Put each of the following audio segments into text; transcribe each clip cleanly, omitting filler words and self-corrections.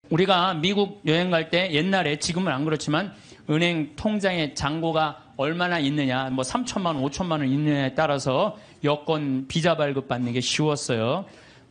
우리가 미국 여행 갈 때 옛날에, 지금은 안 그렇지만 은행 통장에 잔고가 얼마나 있느냐, 뭐 3천만 원, 5천만 원 있느냐에 따라서 여권 비자 발급 받는 게 쉬웠어요.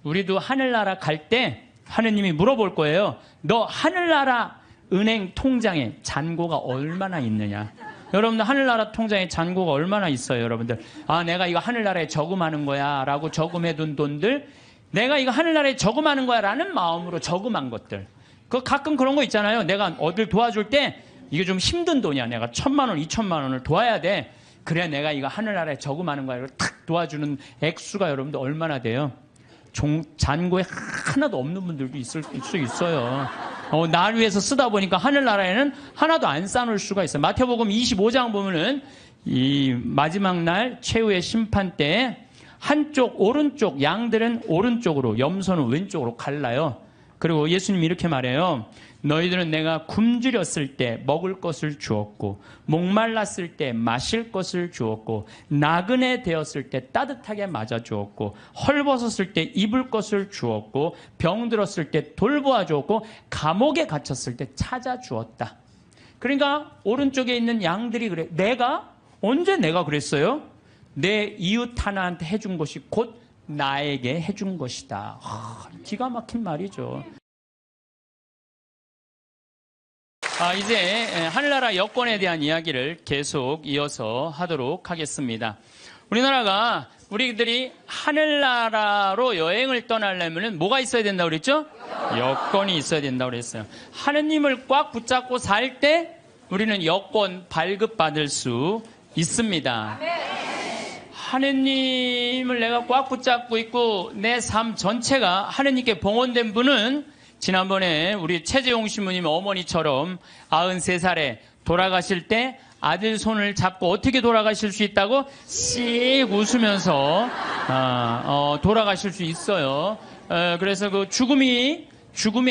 우리도 하늘나라 갈 때 하느님이 물어볼 거예요. 너 하늘나라 은행 통장에 잔고가 얼마나 있느냐. 여러분들 하늘나라 통장에 잔고가 얼마나 있어요, 여러분들? 아, 내가 이거 하늘나라에 저금하는 거야 라고 저금해둔 돈들, 내가 이거 하늘나라에 저금하는 거야 라는 마음으로 저금한 것들. 그 가끔 그런 거 있잖아요. 내가 어딜 도와줄 때 이게 좀 힘든 돈이야. 내가 1,000만 원, 2,000만 원을 도와야 돼. 그래, 내가 이거 하늘나라에 저금하는 거야. 이걸 탁 도와주는 액수가 여러분들 얼마나 돼요? 잔고에 하나도 없는 분들도 있을 수 있어요. 날 위해서 쓰다 보니까 하늘나라에는 하나도 안 쌓아놓을 수가 있어요. 마태복음 25장 보면은 이 마지막 날 최후의 심판 때 한쪽 오른쪽 양들은 오른쪽으로, 염소는 왼쪽으로 갈라요. 그리고 예수님이 이렇게 말해요. 너희들은 내가 굶주렸을 때 먹을 것을 주었고, 목말랐을 때 마실 것을 주었고, 나그네 되었을 때 따뜻하게 맞아 주었고, 헐벗었을 때 입을 것을 주었고, 병들었을 때 돌보아 주었고, 감옥에 갇혔을 때 찾아 주었다. 그러니까 오른쪽에 있는 양들이 그래. 언제 내가 그랬어요? 내 이웃 하나한테 해준 것이 곧 나에게 해준 것이다. 기가 막힌 말이죠. 이제 하늘나라 여권에 대한 이야기를 계속 이어서 하도록 하겠습니다. 우리들이 하늘나라로 여행을 떠나려면 뭐가 있어야 된다고 그랬죠? 여권이 있어야 된다고 그랬어요. 하느님을 꽉 붙잡고 살 때 우리는 여권 발급받을 수 있습니다. 하느님을 내가 꽉 붙잡고 있고 내 삶 전체가 하느님께 봉헌된 분은 지난번에 우리 최재용 신부님 어머니처럼 93살에 돌아가실 때 아들 손을 잡고 어떻게 돌아가실 수 있다고 씩 웃으면서 돌아가실 수 있어요. 그래서 그 죽음이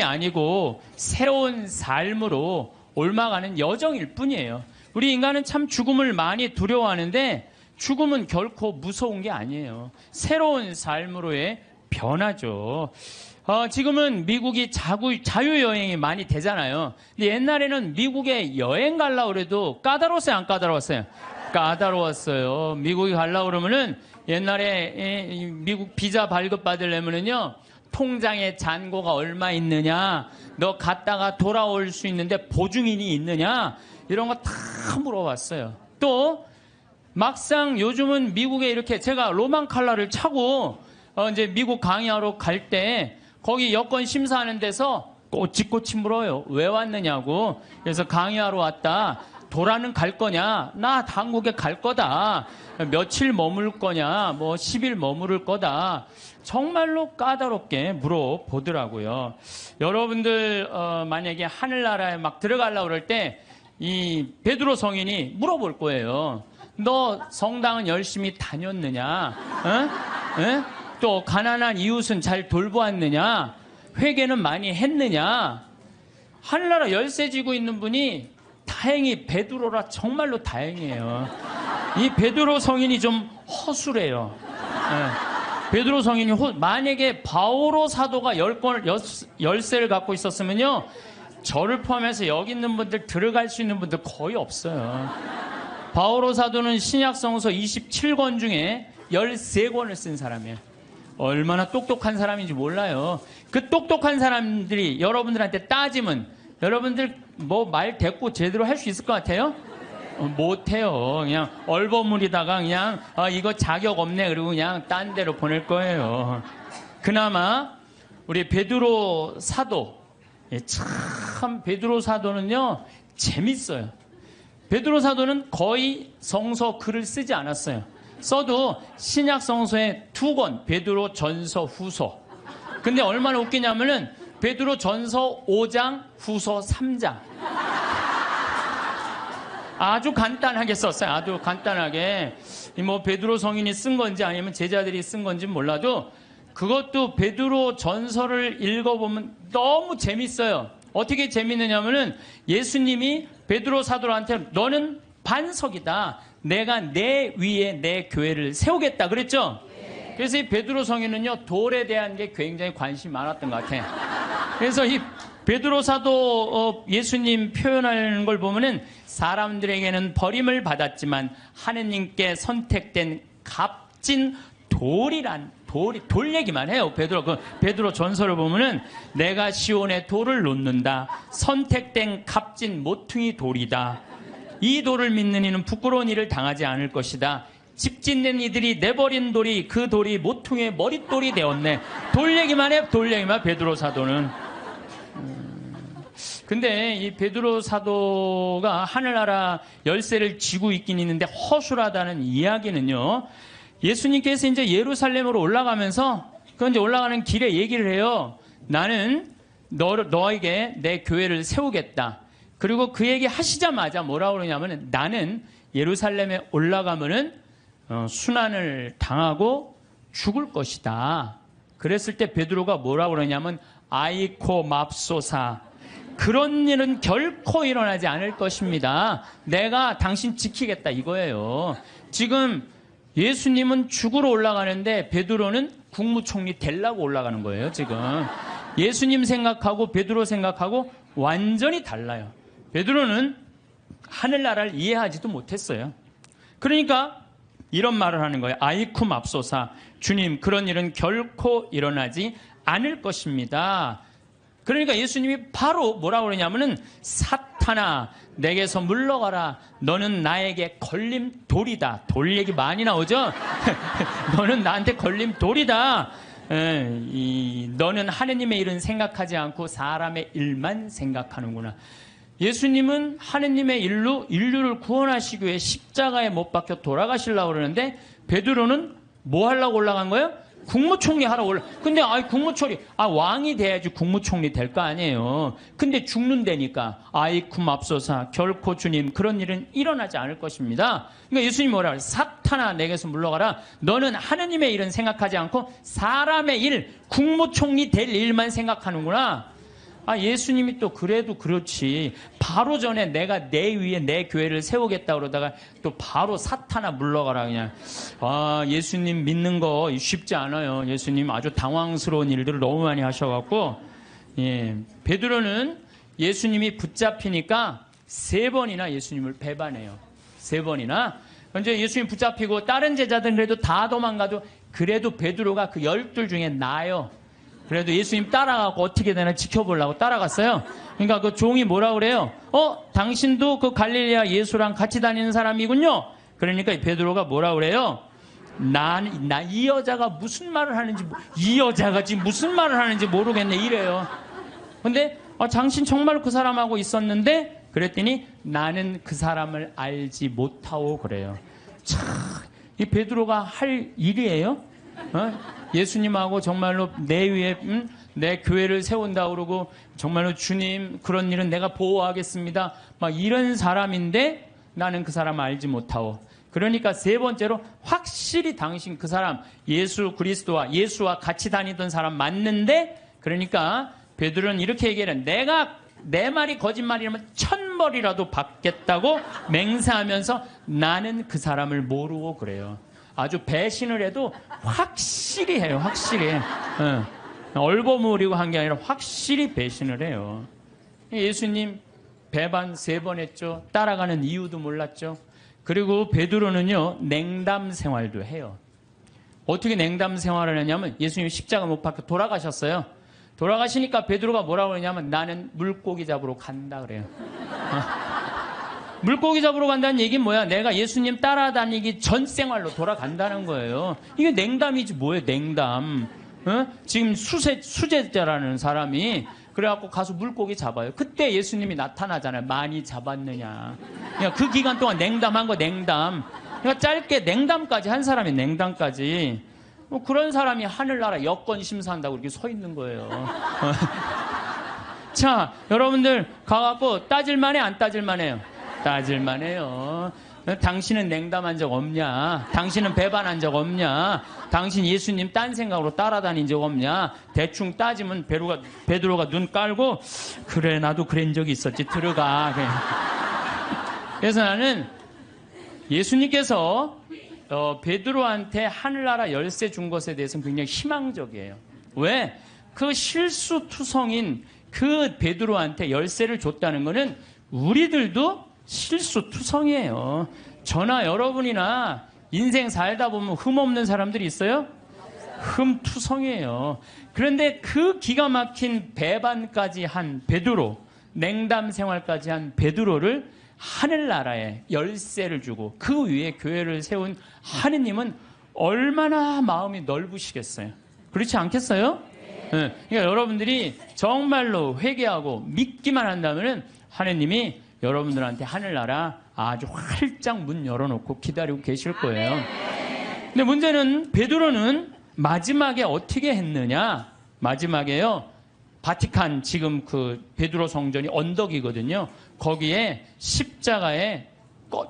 아니고 새로운 삶으로 옮아가는 여정일 뿐이에요. 우리 인간은 참 죽음을 많이 두려워하는데 죽음은 결코 무서운 게 아니에요. 새로운 삶으로의 변화죠. 지금은 미국이 자유여행이 많이 되잖아요. 근데 옛날에는 미국에 여행 가려고 그래도 까다로웠어요, 안 까다로웠어요? 까다로웠어요. 미국에 가려고 그러면은 옛날에 미국 비자 발급 받으려면은요, 통장에 잔고가 얼마 있느냐, 너 갔다가 돌아올 수 있는데 보증인이 있느냐, 이런 거 다 물어봤어요. 또 막상 요즘은 미국에 이렇게 제가 로망 칼라를 차고 이제 미국 강의하러 갈 때 거기 여권 심사하는 데서 꼬치꼬치 물어요. 왜 왔느냐고. 그래서 강의하러 왔다. 도라는 갈 거냐? 나 한국에 갈 거다. 며칠 머물 거냐? 뭐 10일 머무를 거다. 정말로 까다롭게 물어보더라고요. 여러분들 만약에 하늘나라에 막 들어가려고 그럴 때 이 베드로 성인이 물어볼 거예요. 너 성당은 열심히 다녔느냐? 또 가난한 이웃은 잘 돌보았느냐? 회개는 많이 했느냐? 하늘나라 열쇠 쥐고 있는 분이 다행히 베드로라 정말로 다행이에요. 이 베드로 성인이 좀 허술해요. 베드로 성인이 만약에 바오로 사도가 열쇠를 갖고 있었으면요, 저를 포함해서 여기 있는 분들 들어갈 수 있는 분들 거의 없어요. 바오로 사도는 신약성서 27권 중에 13권을 쓴 사람이에요. 얼마나 똑똑한 사람인지 몰라요. 그 똑똑한 사람들이 여러분들한테 따지면 여러분들 뭐 말 대꾸 제대로 할 수 있을 것 같아요? 못해요. 그냥 얼버무리다가 그냥 이거 자격 없네 그리고 그냥 딴 데로 보낼 거예요. 그나마 우리 베드로 사도, 참 베드로 사도는요 재밌어요. 베드로 사도는 거의 성서 글을 쓰지 않았어요. 써도 신약 성서에 2권, 베드로 전서 후서. 근데 얼마나 웃기냐면은 베드로 전서 5장, 후서 3장. 아주 간단하게 썼어요. 아주 간단하게. 뭐 베드로 성인이 쓴 건지 아니면 제자들이 쓴 건지 몰라도 그것도 베드로 전서를 읽어보면 너무 재밌어요. 어떻게 재밌느냐면은 예수님이 베드로 사도한테 너는 반석이다. 내가 내 위에 내 교회를 세우겠다 그랬죠? 그래서 이 베드로 성인은요 돌에 대한 게 굉장히 관심이 많았던 것 같아요. 그래서 이 베드로 사도 예수님 표현하는 걸 보면은 사람들에게는 버림을 받았지만 하느님께 선택된 값진 돌 얘기만 해요. 베드로 전설을 보면은 내가 시온에 돌을 놓는다. 선택된 값진 모퉁이 돌이다. 이 돌을 믿는 이는 부끄러운 일을 당하지 않을 것이다. 집 짓는 이들이 내버린 돌이 그 돌이 모퉁이의 머릿돌이 되었네. 돌 얘기만 해. 돌 얘기만 베드로 사도는. 근데 이 베드로 사도가 하늘나라 열쇠를 쥐고 있긴 있는데 허술하다는 이야기는요. 예수님께서 이제 예루살렘으로 올라가면서 그 이제 올라가는 길에 얘기를 해요. 나는 너에게 내 교회를 세우겠다. 그리고 그 얘기 하시자마자 뭐라고 그러냐면은 나는 예루살렘에 올라가면은 순환을 당하고 죽을 것이다. 그랬을 때 베드로가 뭐라고 그러냐면 아이코 맙소사. 그런 일은 결코 일어나지 않을 것입니다. 내가 당신 지키겠다 이거예요. 지금 예수님은 죽으러 올라가는데 베드로는 국무총리 되려고 올라가는 거예요. 지금 예수님 생각하고 베드로 생각하고 완전히 달라요. 베드로는 하늘나라를 이해하지도 못했어요. 그러니까 이런 말을 하는 거예요. 아이쿠 맙소사. 주님, 그런 일은 결코 일어나지 않을 것입니다. 그러니까 예수님이 바로 뭐라고 그러냐면은 사탄아 내게서 물러가라. 너는 나에게 걸림돌이다. 돌 얘기 많이 나오죠? 너는 나한테 걸림돌이다. 너는 하느님의 일은 생각하지 않고 사람의 일만 생각하는구나. 예수님은 하느님의 일로 인류를 구원하시기 위해 십자가에 못 박혀 돌아가시려고 그러는데 베드로는 뭐 하려고 올라간 거예요? 국무총리 하러 근데 국무총리 왕이 돼야지 국무총리 될 거 아니에요. 근데 죽는다니까 아이쿠 맙소사. 결코 주님 그런 일은 일어나지 않을 것입니다. 그러니까 예수님이 뭐라 그래요? 사탄아 내게서 물러가라. 너는 하느님의 일은 생각하지 않고 사람의 일, 국무총리 될 일만 생각하는구나. 예수님이 또 그래도 그렇지. 바로 전에 내가 내 위에 내 교회를 세우겠다 그러다가 또 바로 사탄아 물러가라 그냥. 예수님 믿는 거 쉽지 않아요. 예수님 아주 당황스러운 일들을 너무 많이 하셔갖고, 베드로는 예수님이 붙잡히니까 3번이나 예수님을 배반해요. 3번이나. 먼저 예수님 붙잡히고 다른 제자들은 그래도 다 도망가도 그래도 베드로가 그 12 중에 나아요. 그래도 예수님 따라가고 어떻게 되나 지켜보려고 따라갔어요. 그러니까 그 종이 뭐라 그래요? 당신도 그 갈릴레아 예수랑 같이 다니는 사람이군요. 그러니까 베드로가 뭐라 그래요? 이 여자가 무슨 말을 하는지, 이 여자가 지금 무슨 말을 하는지 모르겠네 이래요. 근데 당신 정말 그 사람하고 있었는데 그랬더니 나는 그 사람을 알지 못하오 그래요. 참, 이 베드로가 할 일이에요? 예수님하고 정말로 내 위에 내 교회를 세운다 그러고 정말로 주님 그런 일은 내가 보호하겠습니다. 막 이런 사람인데 나는 그 사람 알지 못하오. 그러니까 3번째로 확실히 당신 그 사람 예수 그리스도와 예수와 같이 다니던 사람 맞는데 그러니까 베드로는 이렇게 얘기해요. 내가 내 말이 거짓말이라면 1000벌이라도 받겠다고 맹세하면서 나는 그 사람을 모르고 그래요. 아주 배신을 해도 확실히 해요. 확실히. 얼버무리고 한 게 아니라 확실히 배신을 해요. 예수님 배반 3번 했죠. 따라가는 이유도 몰랐죠. 그리고 베드로는요. 냉담 생활도 해요. 어떻게 냉담 생활을 하냐면 예수님이 십자가 못 박혀 돌아가셨어요. 돌아가시니까 베드로가 뭐라고 그러냐면 나는 물고기 잡으러 간다 그래요. 물고기 잡으러 간다는 얘기는 뭐야? 내가 예수님 따라다니기 전 생활로 돌아간다는 거예요. 이게 냉담이지 뭐예요? 냉담. 지금 수제자라는 사람이 그래갖고 가서 물고기 잡아요. 그때 예수님이 나타나잖아요. 많이 잡았느냐. 그러니까 그 기간 동안 냉담한 거 냉담. 그러니까 짧게 냉담까지 한 사람이 냉담까지. 그런 사람이 하늘나라 여권 심사한다고 이렇게 서 있는 거예요. 자, 여러분들 가갖고 따질만해 안 따질만해요? 따질만해요. 당신은 냉담한 적 없냐? 당신은 배반한 적 없냐? 당신 예수님 딴 생각으로 따라다닌 적 없냐? 대충 따지면 베드로가 눈 깔고 그래 나도 그런 적이 있었지 들어가. 그래서 나는 예수님께서 베드로한테 하늘나라 열쇠 준 것에 대해서는 굉장히 희망적이에요. 왜? 그 실수투성인 그 베드로한테 열쇠를 줬다는 것은 우리들도 실수투성이에요. 저나 여러분이나 인생 살다 보면 흠없는 사람들이 있어요? 흠투성이에요. 그런데 그 기가 막힌 배반까지 한 베드로, 냉담 생활까지 한 베드로를 하늘나라에 열쇠를 주고 그 위에 교회를 세운 하느님은 얼마나 마음이 넓으시겠어요? 그렇지 않겠어요? 네. 그러니까 여러분들이 정말로 회개하고 믿기만 한다면 하느님이 여러분들한테 하늘나라 아주 활짝 문 열어놓고 기다리고 계실 거예요. 근데 문제는 베드로는 마지막에 어떻게 했느냐? 마지막에요. 바티칸 지금 그 베드로 성전이 언덕이거든요. 거기에 십자가에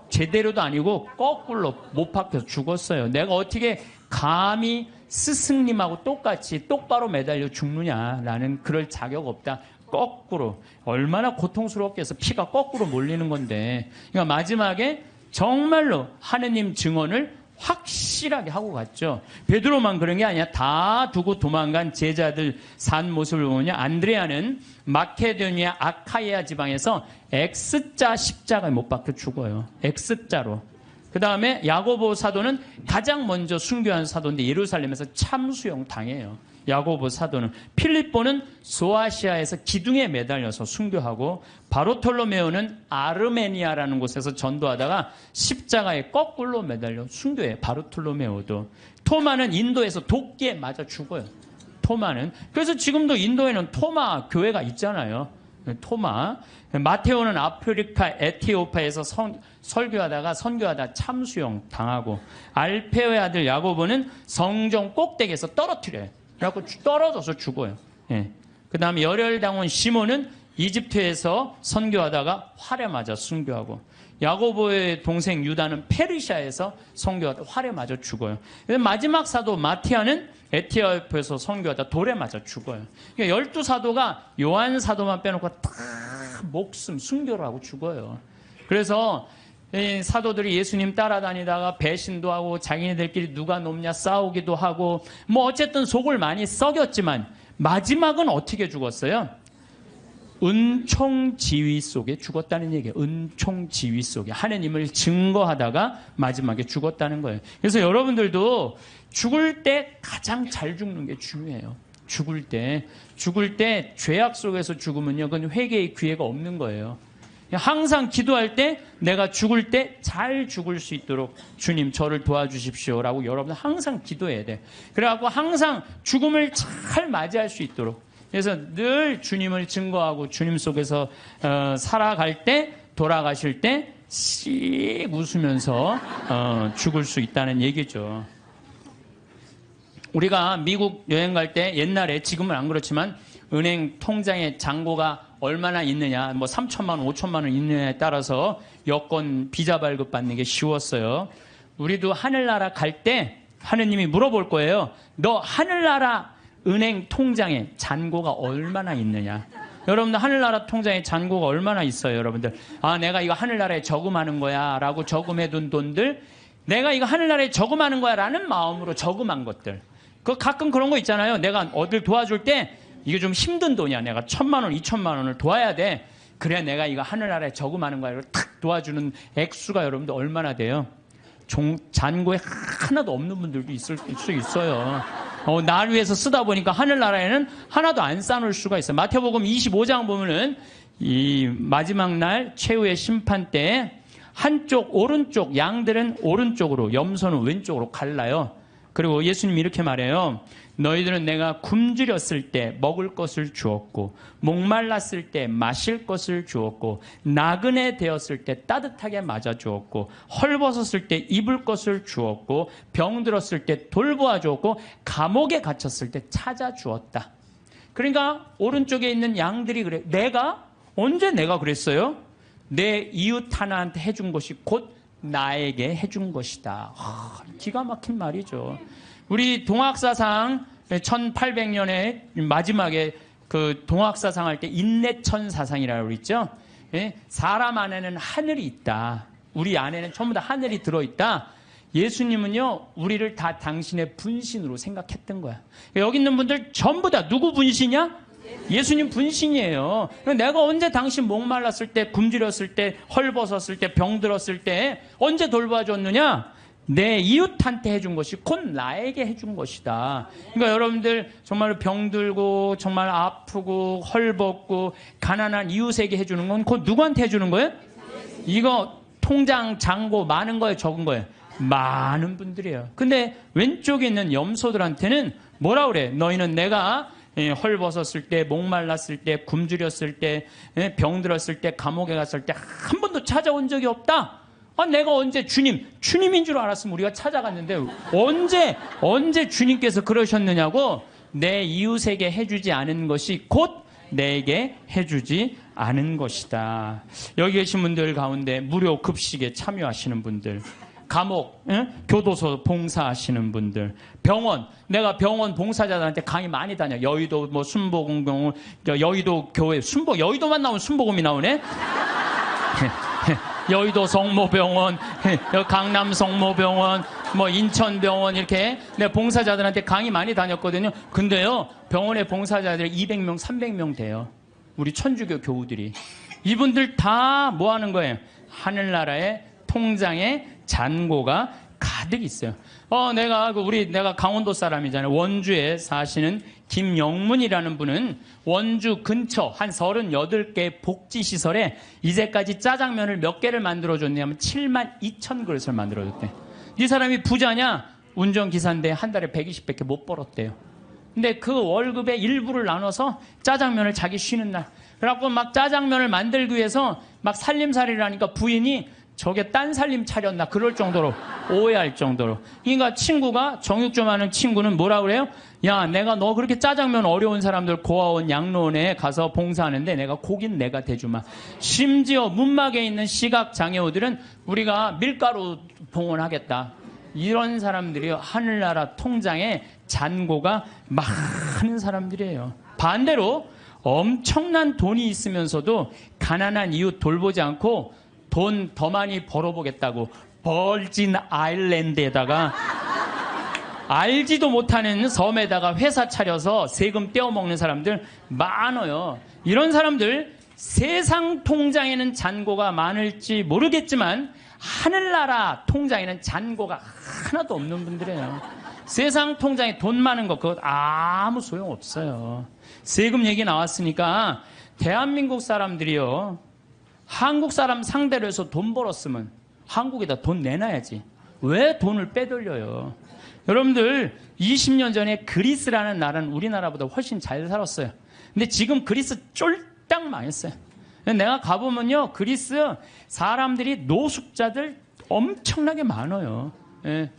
제대로도 아니고 거꾸로 못 박혀서 죽었어요. 내가 어떻게 감히 스승님하고 똑같이 똑바로 매달려 죽느냐라는 그럴 자격 없다. 거꾸로 얼마나 고통스럽게 해서 피가 거꾸로 몰리는 건데, 그러니까 마지막에 정말로 하느님 증언을 확실하게 하고 갔죠. 베드로만 그런 게 아니야. 다 두고 도망간 제자들 산 모습을 보면 안드레아는 마케도니아 아카이아 지방에서 X자 십자가에 못 박혀 죽어요. X자로. 그 다음에 야고보 사도는 가장 먼저 순교한 사도인데 예루살렘에서 참수형 당해요. 야고보 사도는. 필립보는 소아시아에서 기둥에 매달려서 순교하고, 바르톨로메오는 아르메니아라는 곳에서 전도하다가 십자가에 거꾸로 매달려 순교해요. 바르톨로메오도. 토마는 인도에서 도끼에 맞아 죽어요. 토마는. 그래서 지금도 인도에는 토마 교회가 있잖아요. 토마. 마테오는 아프리카 에티오피아에서 선교하다 참수형 당하고, 알페오의 아들 야고보는 성전 꼭대기에서 떨어뜨려요. 그래갖고 떨어져서 죽어요. 예. 그 다음에 열혈당원 시몬은 이집트에서 선교하다가 활에 맞아 순교하고, 야고보의 동생 유다는 페르시아에서 선교하다 활에 맞아 죽어요. 마지막 사도 마티아는 에티오피아에서 선교하다 돌에 맞아 죽어요. 그러니까 12사도가 요한 사도만 빼놓고 다 목숨 순교를 하고 죽어요. 그래서 사도들이 예수님 따라다니다가 배신도 하고 자기네들끼리 누가 높냐 싸우기도 하고 뭐 어쨌든 속을 많이 썩였지만 마지막은 어떻게 죽었어요? 은총지휘 속에 죽었다는 얘기예요. 은총지휘 속에 하느님을 증거하다가 마지막에 죽었다는 거예요. 그래서 여러분들도 죽을 때 가장 잘 죽는 게 중요해요. 죽을 때 죄악 속에서 죽으면요, 그건 회개의 기회가 없는 거예요. 항상 기도할 때 내가 죽을 때 잘 죽을 수 있도록 주님 저를 도와주십시오라고 여러분 항상 기도해야 돼. 그래갖고 항상 죽음을 잘 맞이할 수 있도록. 그래서 늘 주님을 증거하고 주님 속에서 살아갈 때, 돌아가실 때 씩 웃으면서 죽을 수 있다는 얘기죠. 우리가 미국 여행 갈 때 옛날에, 지금은 안 그렇지만 은행 통장에 잔고가 얼마나 있느냐, 뭐 3천만 원, 5천만 원 있느냐에 따라서 여권 비자 발급 받는 게 쉬웠어요. 우리도 하늘나라 갈 때 하느님이 물어볼 거예요. 너 하늘나라 은행 통장에 잔고가 얼마나 있느냐. 여러분들 하늘나라 통장에 잔고가 얼마나 있어요, 여러분들? 아, 내가 이거 하늘나라에 저금하는 거야 라고 저금해둔 돈들, 내가 이거 하늘나라에 저금하는 거야 라는 마음으로 저금한 것들. 가끔 그런 거 있잖아요. 내가 어딜 도와줄 때 이게 좀 힘든 돈이야. 내가 1,000만 원, 2,000만 원을 도와야 돼. 그래 내가 이거 하늘나라에 저금하는 거야. 탁 도와주는 액수가 여러분들 얼마나 돼요? 잔고에 하나도 없는 분들도 있을 수 있어요. 날 위해서 쓰다 보니까 하늘나라에는 하나도 안 쌓아놓을 수가 있어요. 마태복음 25장 보면은 이 마지막 날 최후의 심판 때 한쪽 오른쪽 양들은 오른쪽으로, 염소는 왼쪽으로 갈라요. 그리고 예수님이 이렇게 말해요. 너희들은 내가 굶주렸을 때 먹을 것을 주었고, 목말랐을 때 마실 것을 주었고, 나그네 되었을 때 따뜻하게 맞아 주었고, 헐벗었을 때 입을 것을 주었고, 병들었을 때 돌보아 주었고, 감옥에 갇혔을 때 찾아 주었다. 그러니까 오른쪽에 있는 양들이 그래. 언제 내가 그랬어요? 내 이웃 하나한테 해준 것이 곧 나에게 해준 것이다. 기가 막힌 말이죠. 우리 동학사상 1800년에 마지막에 그 동학사상 할 때 인내천사상이라고 그랬죠. 사람 안에는 하늘이 있다. 우리 안에는 전부 다 하늘이 들어있다. 예수님은요, 우리를 다 당신의 분신으로 생각했던 거야. 여기 있는 분들 전부 다 누구 분신이야? 예수님 분신이에요. 내가 언제 당신 목말랐을 때, 굶주렸을 때, 헐벗었을 때, 병들었을 때 언제 돌봐줬느냐? 내 이웃한테 해준 것이 곧 나에게 해준 것이다. 그러니까 여러분들 정말 병들고 정말 아프고 헐벗고 가난한 이웃에게 해주는 건 곧 누구한테 해주는 거예요? 이거 통장 잔고 많은 거예요, 적은 거예요? 많은 분들이에요. 근데 왼쪽에 있는 염소들한테는 뭐라 그래? 너희는 내가 헐벗었을 때, 목말랐을 때, 굶주렸을 때, 병들었을 때, 감옥에 갔을 때 한 번도 찾아온 적이 없다. 내가 언제 주님인 줄 알았으면 우리가 찾아갔는데 언제 주님께서 그러셨느냐고. 내 이웃에게 해주지 않은 것이 곧 내게 해주지 않은 것이다. 여기 계신 분들 가운데 무료 급식에 참여하시는 분들, 감옥, 교도소 봉사하시는 분들, 병원, 내가 병원 봉사자들한테 강의 많이 다녀. 여의도 뭐 순복음병원, 여의도 교회, 여의도만 나오면 순복음이 나오네. 여의도 성모병원, 강남 성모병원, 뭐 인천병원, 이렇게 내가 봉사자들한테 강의 많이 다녔거든요. 근데요, 병원에 봉사자들이 200명, 300명 돼요. 우리 천주교 교우들이. 이분들 다 뭐 하는 거예요? 하늘나라의 통장에 잔고가 가득 있어요. 내가 강원도 사람이잖아요. 원주에 사시는 김영문이라는 분은 원주 근처 한 38개 복지시설에 이제까지 짜장면을 몇 개를 만들어줬냐면 7만 2천 그릇을 만들어줬대. 이 사람이 부자냐? 운전기사인데 한 달에 120밖에 못 벌었대요. 근데 그 월급의 일부를 나눠서 짜장면을 자기 쉬는 날, 그래갖고 막 짜장면을 만들기 위해서 막 살림살이를 하니까 부인이 저게 딴 살림 차렸나 그럴 정도로 오해할 정도로. 그러니까 친구가, 정육 좀 하는 친구는 뭐라 그래요? 야, 내가 너 그렇게 짜장면 어려운 사람들 고아원 양로원에 가서 봉사하는데 내가 고긴 내가 대주마. 심지어 문막에 있는 시각장애우들은 우리가 밀가루 봉헌하겠다. 이런 사람들이 하늘나라 통장에 잔고가 많은 사람들이에요. 반대로 엄청난 돈이 있으면서도 가난한 이웃 돌보지 않고 돈 더 많이 벌어보겠다고 벌진 아일랜드에다가 알지도 못하는 섬에다가 회사 차려서 세금 떼어먹는 사람들 많아요. 이런 사람들 세상 통장에는 잔고가 많을지 모르겠지만 하늘나라 통장에는 잔고가 하나도 없는 분들이에요. 세상 통장에 돈 많은 거 그것 아무 소용없어요. 세금 얘기 나왔으니까 대한민국 사람들이요, 한국 사람 상대로 해서 돈 벌었으면 한국에다 돈 내놔야지. 왜 돈을 빼돌려요? 여러분들 20년 전에 그리스라는 나라는 우리나라보다 훨씬 잘 살았어요. 근데 지금 그리스 쫄딱 망했어요. 내가 가보면요, 그리스 사람들이 노숙자들 엄청나게 많아요. 예.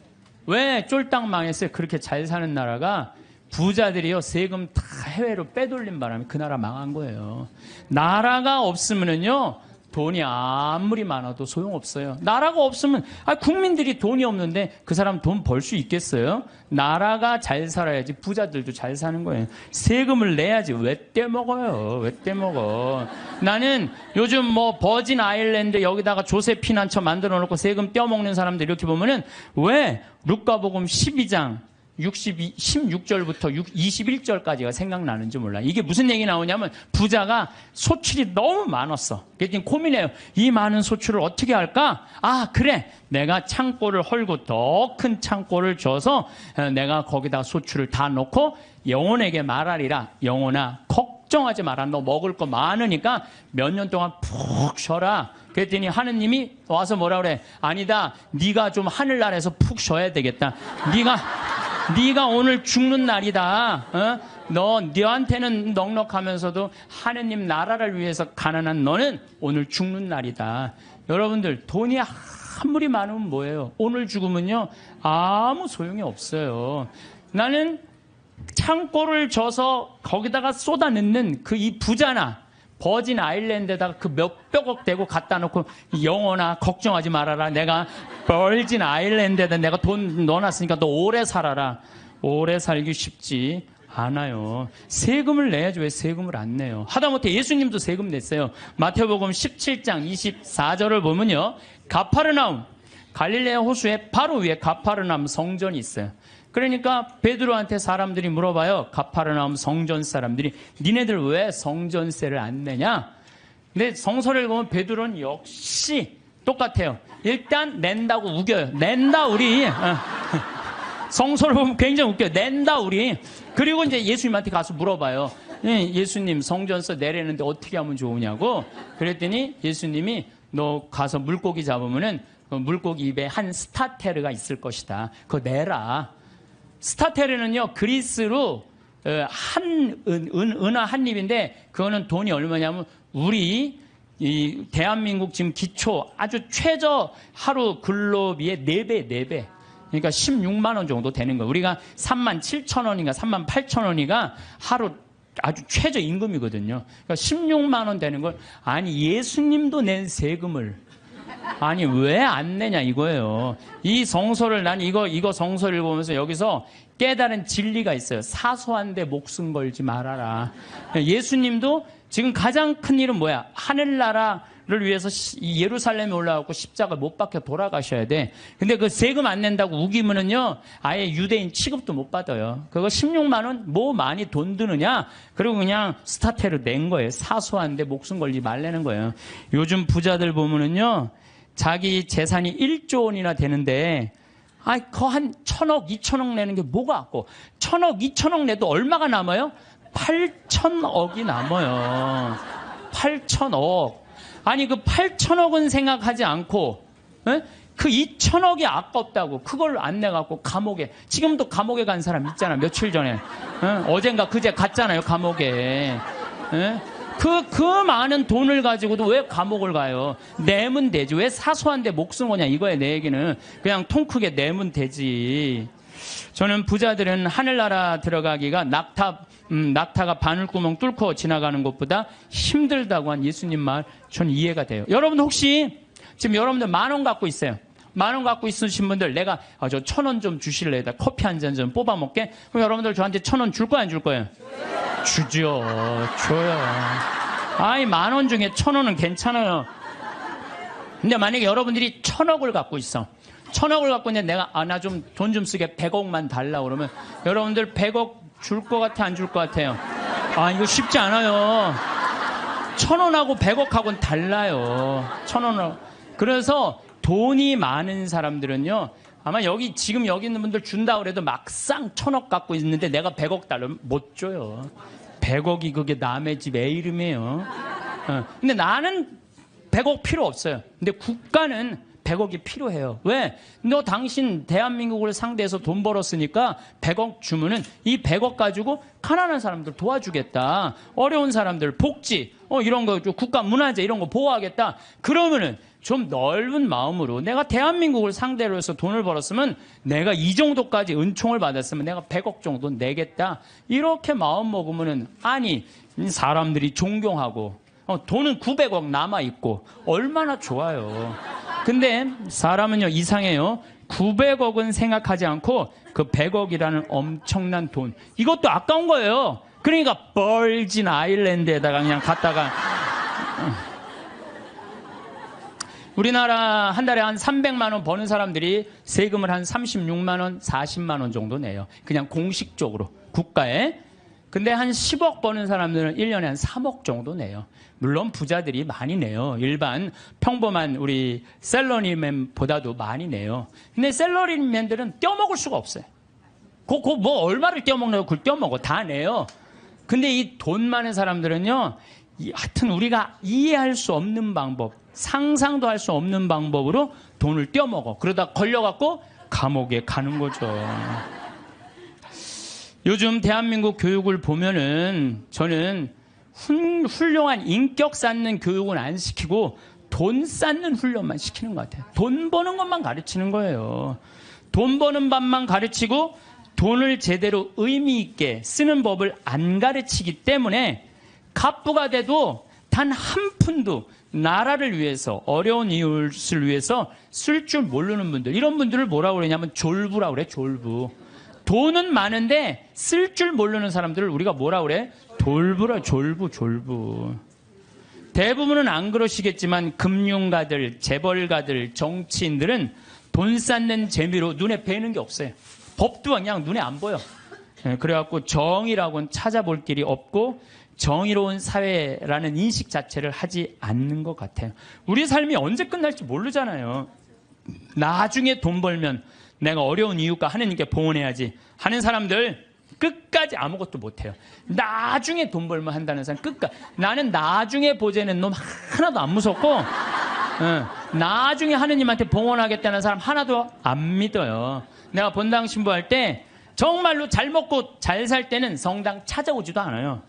왜 쫄딱 망했어요? 그렇게 잘 사는 나라가 부자들이요 세금 다 해외로 빼돌린 바람에 그 나라 망한 거예요. 나라가 없으면은요 돈이 아무리 많아도 소용없어요. 나라가 없으면 국민들이 돈이 없는데 그 사람 돈 벌 수 있겠어요? 나라가 잘 살아야지 부자들도 잘 사는 거예요. 세금을 내야지. 왜 떼먹어요? 왜 떼먹어? 나는 요즘 뭐 버진 아일랜드 여기다가 조세 피난처 만들어 놓고 세금 떼어먹는 사람들 이렇게 보면은 왜 루카복음 12장 16절부터 21절까지가 생각나는지 몰라. 이게 무슨 얘기 나오냐면 부자가 소출이 너무 많았어. 그랬더니 고민해요. 이 많은 소출을 어떻게 할까? 그래. 내가 창고를 헐고 더 큰 창고를 줘서 내가 거기다 소출을 다 넣고 영혼에게 말하리라. 영혼아, 걱정하지 마라. 너 먹을 거 많으니까 몇 년 동안 푹 쉬어라. 그랬더니 하느님이 와서 뭐라 그래? 아니다. 네가 좀 하늘나라에서 푹 쉬어야 되겠다. 네가 오늘 죽는 날이다. 너한테는 넉넉하면서도 하느님 나라를 위해서 가난한 너는 오늘 죽는 날이다. 여러분들 돈이 아무리 많으면 뭐예요? 오늘 죽으면요 아무 소용이 없어요. 나는 창고를 져서 거기다가 쏟아넣는 그 이 부자나 버진 아일랜드에다가 그 몇백억 대고 갖다 놓고 영혼아 걱정하지 말아라. 내가 버진 아일랜드에다 내가 돈 넣어놨으니까 너 오래 살아라. 오래 살기 쉽지 않아요. 세금을 내야지 왜 세금을 안 내요? 하다못해 예수님도 세금 냈어요. 마태복음 17장 24절을 보면요. 가파르나움, 갈릴레아 호수의 바로 위에 가파르나움 성전이 있어요. 그러니까 베드로한테 사람들이 물어봐요. 가파르나움 성전 사람들이 니네들 왜 성전세를 안 내냐? 근데 성서를 보면 베드로는 역시 똑같아요. 일단 낸다고 우겨요. 낸다 우리. 성서를 보면 굉장히 웃겨요. 낸다 우리. 그리고 이제 예수님한테 가서 물어봐요. 예수님 성전세 내려는데 어떻게 하면 좋으냐고. 그랬더니 예수님이 너 가서 물고기 잡으면은 그 물고기 입에 한 스타테르가 있을 것이다. 그거 내라. 스타테르는요 그리스로 은하 한 립인데 그거는 돈이 얼마냐면 우리 이 대한민국 지금 기초 아주 최저 하루 근로비의 4배. 그러니까 16만 원 정도 되는 거예요. 우리가 3만 7천 원인가 3만 8천 원이가 하루 아주 최저 임금이거든요. 그러니까 16만 원 되는 걸 아니 예수님도 낸 세금을 아니 왜 안 내냐 이거예요. 이 성서를 난 이거 성서를 보면서 여기서 깨달은 진리가 있어요. 사소한데 목숨 걸지 말아라. 예수님도 지금 가장 큰 일은 뭐야? 하늘나라를 위해서 예루살렘에 올라가고 십자가 못 박혀 돌아가셔야 돼. 근데 그 세금 안 낸다고 우기면은요 아예 유대인 취급도 못 받아요. 그거 16만 원 뭐 많이 돈 드느냐? 그리고 그냥 스타테르 낸 거예요. 사소한데 목숨 걸지 말라는 거예요. 요즘 부자들 보면은요 자기 재산이 1조 원이나 되는데 그거 한 1,000억, 2,000억 내는 게 뭐가 아까워. 1,000억, 2,000억 내도 얼마가 남아요? 8,000억이 남아요. 8,000억. 아니 그 8,000억은 생각하지 않고 그 2,000억이 아깝다고 그걸 안 내갖고 감옥에 지금도 감옥에 간 사람 있잖아. 며칠 전에 어젠가 그제 갔잖아요 감옥에. 그 많은 돈을 가지고도 왜 감옥을 가요? 내면 되지. 왜 사소한데 목숨 거냐 이거야. 내 얘기는 그냥 통 크게 내면 되지. 저는 부자들은 하늘나라 들어가기가 낙타가 바늘구멍 뚫고 지나가는 것보다 힘들다고 한 예수님 말 전 이해가 돼요. 여러분 혹시 지금 여러분들 10,000원 갖고 있어요. 10,000원 갖고 있으신 분들 내가 저 1,000원 좀 주실래요? 커피 한 잔 좀 뽑아 먹게. 그럼 여러분들 저한테 1,000원 줄 거야 안 줄 거예요? 주죠. 줘요. 10,000원 중에 1,000원은 괜찮아요. 근데 만약에 여러분들이 1,000억을 갖고 있어. 1,000억을 갖고 있는데 내가 나 좀 돈 좀 쓰게 100억만 달라 그러면 여러분들 100억 줄 것 같아 안 줄 것 같아요? 이거 쉽지 않아요. 1,000원하고 100억하고는 달라요. 1,000원하고. 그래서 돈이 많은 사람들은요 아마 지금 여기 있는 분들 준다 그래도 막상 1,000억 갖고 있는데 내가 100억 달라면 못 줘요. 100억이 그게 남의 집 애 이름이에요. 근데 나는 100억 필요 없어요. 근데 국가는 100억이 필요해요. 왜? 너 당신 대한민국을 상대해서 돈 벌었으니까 100억 주면은 이 100억 가지고 가난한 사람들 도와주겠다. 어려운 사람들 복지 이런 거 국가 문화재 이런 거 보호하겠다. 그러면은 좀 넓은 마음으로 내가 대한민국을 상대로 해서 돈을 벌었으면 내가 이 정도까지 은총을 받았으면 내가 100억 정도 내겠다. 이렇게 마음 먹으면은 사람들이 존경하고 돈은 900억 남아있고 얼마나 좋아요. 근데 사람은요 이상해요. 900억은 생각하지 않고 그 100억이라는 엄청난 돈 이것도 아까운 거예요. 그러니까 벌진 아일랜드에다가 그냥 갔다가 우리나라 한 달에 한 300만 원 버는 사람들이 세금을 한 36만 원, 40만 원 정도 내요. 그냥 공식적으로 국가에. 근데 한 10억 버는 사람들은 1년에 한 3억 정도 내요. 물론 부자들이 많이 내요. 일반 평범한 우리 셀러리맨보다도 많이 내요. 근데 셀러리맨들은 떼어먹을 수가 없어요. 뭐 얼마를 떼어먹나요? 그걸 떼어먹어. 다 내요. 근데 이 돈 많은 사람들은요. 하여튼 우리가 이해할 수 없는 방법, 상상도 할 수 없는 방법으로 돈을 떼어먹어. 그러다 걸려갖고 감옥에 가는 거죠. 요즘 대한민국 교육을 보면은 저는 훌륭한 인격 쌓는 교육은 안 시키고 돈 쌓는 훈련만 시키는 것 같아요. 돈 버는 것만 가르치는 거예요. 돈 버는 법만 가르치고 돈을 제대로 의미 있게 쓰는 법을 안 가르치기 때문에 갑부가 돼도 단 한 푼도 나라를 위해서 어려운 이웃을 위해서 쓸 줄 모르는 분들 이런 분들을 뭐라고 그러냐면 졸부라고 그래. 졸부. 돈은 많은데 쓸 줄 모르는 사람들을 우리가 뭐라 그래? 졸부라. 졸부. 대부분은 안 그러시겠지만 금융가들, 재벌가들, 정치인들은 돈 쌓는 재미로 눈에 뵈는 게 없어요. 법도 그냥 눈에 안 보여. 그래갖고 정의라고는 찾아볼 길이 없고 정의로운 사회라는 인식 자체를 하지 않는 것 같아요. 우리 삶이 언제 끝날지 모르잖아요. 나중에 돈 벌면 내가 어려운 이유가 하느님께 봉헌해야지 하는 사람들 끝까지 아무것도 못해요. 나중에 돈 벌면 한다는 사람 끝까지. 나는 나중에 보자는 놈 하나도 안 무섭고 나중에 하느님한테 봉헌하겠다는 사람 하나도 안 믿어요. 내가 본당 신부할 때 정말로 잘 먹고 잘 살 때는 성당 찾아오지도 않아요.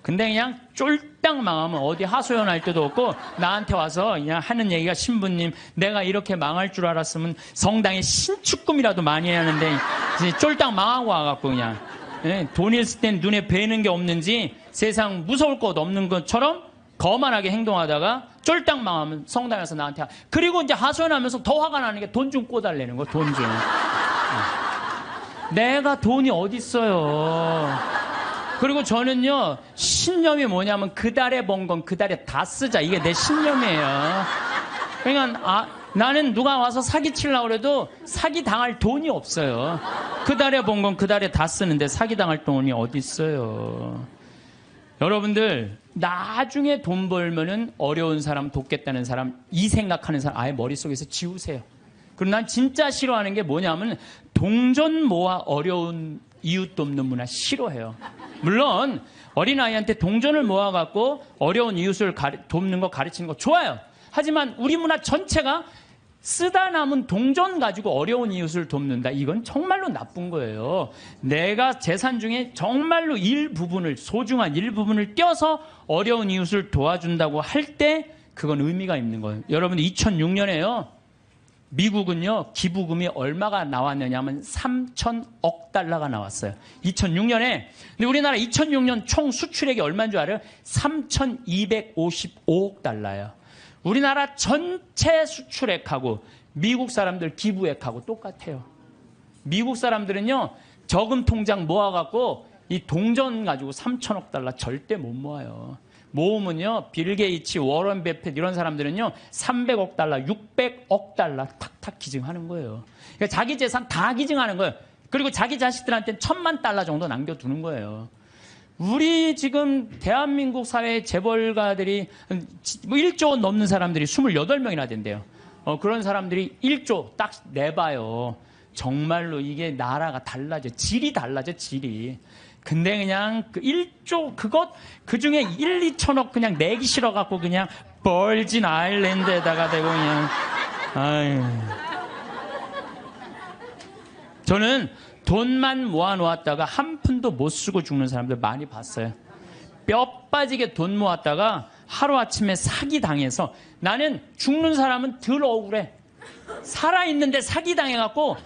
근데 그냥 쫄딱 망하면 어디 하소연할 때도 없고 나한테 와서 그냥 하는 얘기가 신부님 내가 이렇게 망할 줄 알았으면 성당에 신축금이라도 많이 해야 하는데 이제 쫄딱 망하고 와갖고 그냥 돈 있을 땐 눈에 뵈는 게 없는지 세상 무서울 것 없는 것처럼 거만하게 행동하다가 쫄딱 망하면 성당에서 나한테 그리고 이제 하소연하면서 더 화가 나는 게 돈 좀 꿔달라는 거. 돈 좀. 내가 돈이 어딨어요. 그리고 저는요 신념이 뭐냐면 그 달에 번 건 그 달에 다 쓰자. 이게 내 신념이에요. 그러니까 나는 누가 와서 사기치려고 그래도 사기 당할 돈이 없어요. 그 달에 번 건 그 달에 다 쓰는데 사기 당할 돈이 어디 있어요. 여러분들 나중에 돈 벌면은 어려운 사람 돕겠다는 사람 이 생각하는 사람 아예 머릿속에서 지우세요. 그리고 난 진짜 싫어하는 게 뭐냐면 동전 모아 어려운 이웃 돕는 문화 싫어해요. 물론 어린아이한테 동전을 모아갖고 어려운 이웃을 돕는 거 가르치는 거 좋아요. 하지만 우리 문화 전체가 쓰다 남은 동전 가지고 어려운 이웃을 돕는다. 이건 정말로 나쁜 거예요. 내가 재산 중에 정말로 일부분을 소중한 일부분을 떼어서 어려운 이웃을 도와준다고 할 때 그건 의미가 있는 거예요. 여러분 2006년에요. 미국은요 기부금이 얼마가 나왔느냐 하면 3,000억 달러가 나왔어요. 2006년에. 근데 우리나라 2006년 총 수출액이 얼마인 줄 알아요? 3,255억 달러예요. 우리나라 전체 수출액하고 미국 사람들 기부액하고 똑같아요. 미국 사람들은요 저금 통장 모아갖고 이 동전 가지고 3,000억 달러 절대 못 모아요. 모으면요 빌 게이츠, 워런 베핏 이런 사람들은요 300억 달러, 600억 달러 탁탁 기증하는 거예요. 그러니까 자기 재산 다 기증하는 거예요. 그리고 자기 자식들한테는 1,000만 달러 정도 남겨두는 거예요. 우리 지금 대한민국 사회의 재벌가들이 1조 원 넘는 사람들이 28명이나 된대요. 그런 사람들이 1조 딱 내봐요. 정말로 이게 나라가 달라져. 질이 달라져, 질이. 근데 그냥 그 1조 그것 그 중에 1, 2천억 그냥 내기 싫어갖고 그냥 벌진 아일랜드에다가 대고 그냥 아유. 저는 돈만 모아놓았다가 한 푼도 못 쓰고 죽는 사람들 많이 봤어요. 뼈 빠지게 돈 모았다가 하루아침에 사기당해서 나는 죽는 사람은 덜 억울해. 살아있는데 사기당해갖고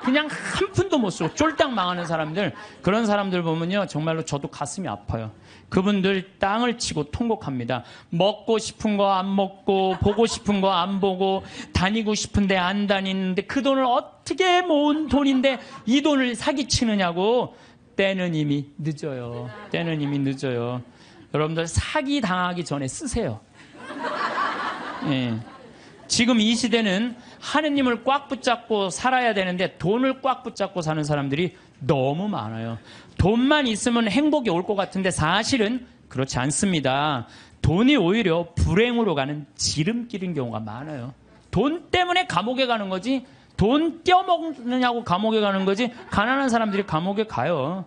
그냥 한 푼도 못 쓰고 쫄딱 망하는 사람들 그런 사람들 보면요 정말로 저도 가슴이 아파요. 그분들 땅을 치고 통곡합니다. 먹고 싶은 거 안 먹고 보고 싶은 거 안 보고 다니고 싶은데 안 다니는데 그 돈을 어떻게 모은 돈인데 이 돈을 사기치느냐고. 때는 이미 늦어요. 때는 이미 늦어요. 여러분들 사기 당하기 전에 쓰세요. 예. 지금 이 시대는 하느님을 꽉 붙잡고 살아야 되는데 돈을 꽉 붙잡고 사는 사람들이 너무 많아요. 돈만 있으면 행복이 올 것 같은데 사실은 그렇지 않습니다. 돈이 오히려 불행으로 가는 지름길인 경우가 많아요. 돈 때문에 감옥에 가는 거지 돈 떼어먹느냐고 감옥에 가는 거지 가난한 사람들이 감옥에 가요.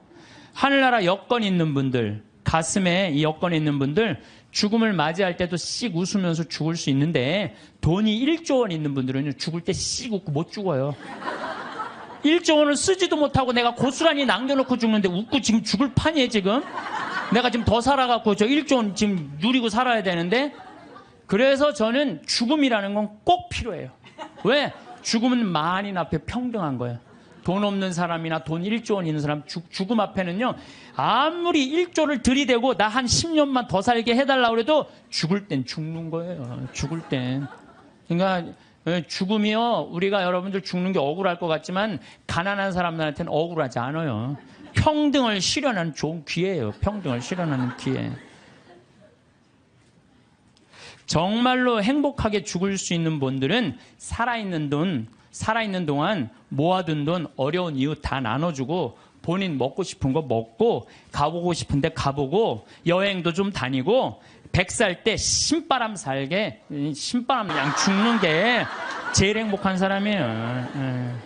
하늘나라 여건 있는 분들 가슴에 이 여건 있는 분들 죽음을 맞이할 때도 씩 웃으면서 죽을 수 있는데 돈이 1조 원 있는 분들은 죽을 때 씩 웃고 못 죽어요. 1조 원을 쓰지도 못하고 내가 고스란히 남겨놓고 죽는데 웃고 지금 죽을 판이에요. 지금 내가 지금 더 살아갖고 저 1조 원 지금 누리고 살아야 되는데. 그래서 저는 죽음이라는 건 꼭 필요해요. 왜? 죽음은 만인 앞에 평등한 거예요. 돈 없는 사람이나 돈 1조 원 있는 사람 죽음 앞에는요 아무리 1조를 들이대고 나 한 10년만 더 살게 해달라고 해도 죽을 땐 죽는 거예요. 죽을 땐. 그러니까 죽음이요 우리가 여러분들 죽는 게 억울할 것 같지만 가난한 사람들한테는 억울하지 않아요. 평등을 실현하는 좋은 기회예요. 평등을 실현하는 기회. 정말로 행복하게 죽을 수 있는 분들은 살아있는 돈 살아있는 동안 모아둔 돈 어려운 이웃 다 나눠주고 본인 먹고 싶은 거 먹고 가보고 싶은데 가보고 여행도 좀 다니고 100살 때 신바람 살게 신바람 그냥 죽는 게 제일 행복한 사람이에요.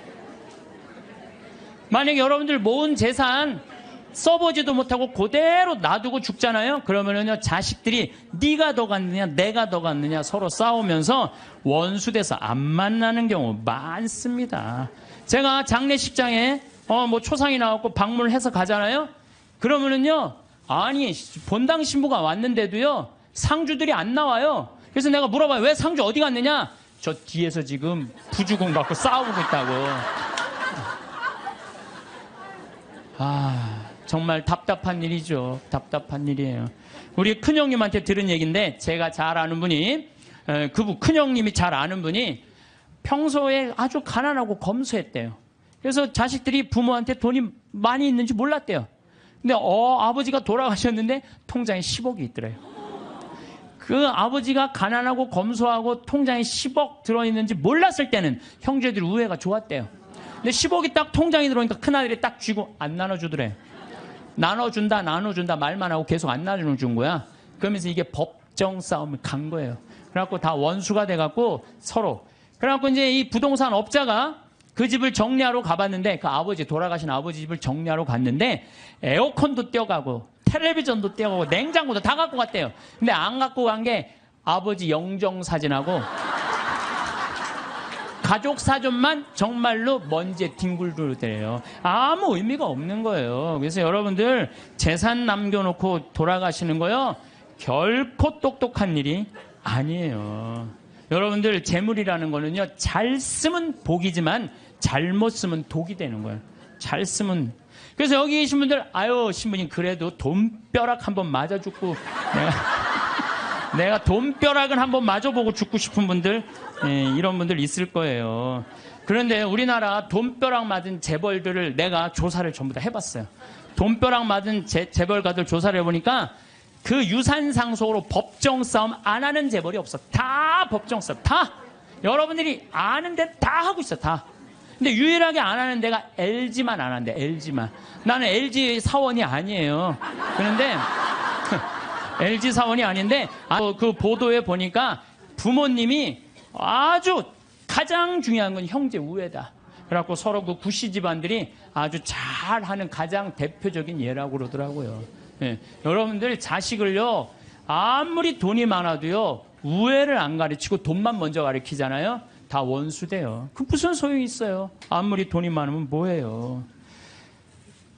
만약에 여러분들 모은 재산 써보지도 못하고 그대로 놔두고 죽잖아요. 그러면은요 자식들이 네가 더 갔느냐 내가 더 갔느냐 서로 싸우면서 원수돼서 안 만나는 경우 많습니다. 제가 장례식장에 뭐 초상이 나왔고 방문을 해서 가잖아요. 그러면은요 아니 본당 신부가 왔는데도요 상주들이 안 나와요. 그래서 내가 물어봐요. 왜 상주 어디 갔느냐? 저 뒤에서 지금 부주공 갖고 싸우고 있다고. 정말 답답한 일이죠. 답답한 일이에요. 우리 큰형님한테 들은 얘기인데 제가 잘 아는 분이 큰형님이 잘 아는 분이 평소에 아주 가난하고 검소했대요. 그래서 자식들이 부모한테 돈이 많이 있는지 몰랐대요. 근데 아버지가 돌아가셨는데 통장에 10억이 있더래요. 그 아버지가 가난하고 검소하고 통장에 10억 들어있는지 몰랐을 때는 형제들이 우애가 좋았대요. 근데 10억이 딱 통장에 들어오니까 큰아들이 딱 쥐고 안 나눠주더래. 나눠준다 말만 하고 계속 안 나눠준 거야. 그러면서 이게 법정 싸움을 간 거예요. 그래갖고 다 원수가 돼갖고 서로. 그래갖고 이제 이 부동산 업자가 그 집을 정리하러 가봤는데 그 아버지 돌아가신 아버지 집을 정리하러 갔는데 에어컨도 떼어가고 텔레비전도 떼어가고 냉장고도 다 갖고 갔대요. 근데 안 갖고 간 게 아버지 영정사진하고 가족 사전만 정말로 먼지에 뒹굴더래요. 아무 의미가 없는 거예요. 그래서 여러분들 재산 남겨놓고 돌아가시는 거요 결코 똑똑한 일이 아니에요. 여러분들 재물이라는 거는요 잘 쓰면 복이지만 잘못 쓰면 독이 되는 거예요. 잘 쓰면. 그래서 여기 계신 분들 아유 신부님 그래도 돈벼락 한번 맞아 죽고 내가 돈벼락은 한번 맞아보고 죽고 싶은 분들 이런 분들 있을 거예요. 그런데 우리나라 돈벼락 맞은 재벌들을 내가 조사를 전부 다 해봤어요. 돈벼락 맞은 재벌가들 조사를 해보니까 그 유산상속으로 법정 싸움 안 하는 재벌이 없어. 다 법정 싸움. 다 여러분들이 아는데 다 하고 있어. 다. 근데 유일하게 안 하는 데가 LG만 안 한대. LG만. 나는 LG 사원이 아니에요. 그런데 LG 사원이 아닌데 그 보도에 보니까 부모님이 아주 가장 중요한 건 형제 우애다. 그래갖고 서로 그 구씨 집안들이 아주 잘하는 가장 대표적인 예라고 그러더라고요. 여러분들 자식을요 아무리 돈이 많아도요 우애를 안 가르치고 돈만 먼저 가르치잖아요. 다 원수돼요. 그 무슨 소용이 있어요. 아무리 돈이 많으면 뭐해요.